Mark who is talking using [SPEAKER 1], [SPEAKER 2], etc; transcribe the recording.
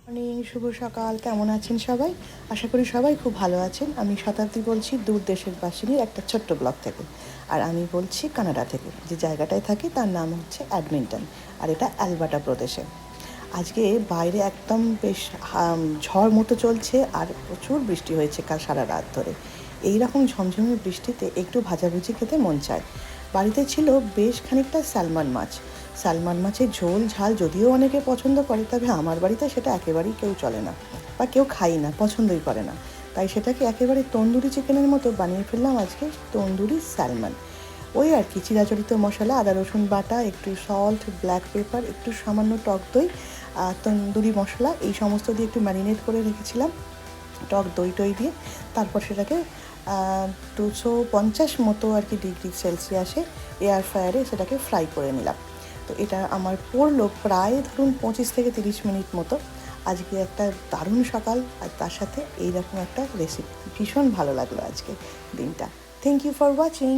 [SPEAKER 1] Morning, শুভ সকাল। কেমন আছেন সবাই? আশা করি সবাই খুব ভালো আছেন। আমি শতাব্দী বলছি দূর দেশের বাসিনীর একটা ছোট্ট ব্লগ থেকে। আর আমি বলছি কানাডা থেকে। যে জায়গাটায় থাকি তার নাম হচ্ছে এডমিন্টন, আর এটা অ্যালবার্টা প্রদেশে। আজকে বাইরে একদম বেশ ঝড় মতো চলছে, আর প্রচুর বৃষ্টি হয়েছে কাল সারা রাত ধরে। এই রকম ঝমঝমে বৃষ্টিতে একটু ভাজাভুজি খেতে মন চায়। বাড়িতে ছিল বেশ খানিকটা স্যালমন মাছ। স্যালমন মাছের ঝোল ঝাল যদিও অনেকে পছন্দ করে, তবে আমার বাড়িতে সেটা একেবারেই কেউ চলে না, বা কেউ খাই না, পছন্দই করে না। তাই সেটাকে একেবারে তন্দুরি চিকেনের মতো বানিয়ে ফেললাম আজকে, তন্দুরি স্যালমন। ওই আর কি, চিরাচরিত মশলা, আদা রসুন বাটা, একটু সল্ট, ব্ল্যাক পেপার, একটু সামান্য টক দই, তন্দুরি মশলা, এই সমস্ত দিয়ে একটু ম্যারিনেট করে রেখেছিলাম টক দই দিয়ে। তারপর সেটাকে 250 মতো আর কি ডিগ্রি সেলসিয়াসে এয়ার ফ্রায়ারে সেটাকে ফ্রাই করে নিলাম। তো এটা আমার পড়লো প্রায় ধরুন 25 থেকে 30 মিনিট মতো। আজকে একটা দারুণ সকাল, আর তার সাথে এইরকম একটা রেসিপি, ভীষণ ভালো লাগলো আজকে দিনটা। Thank you for watching.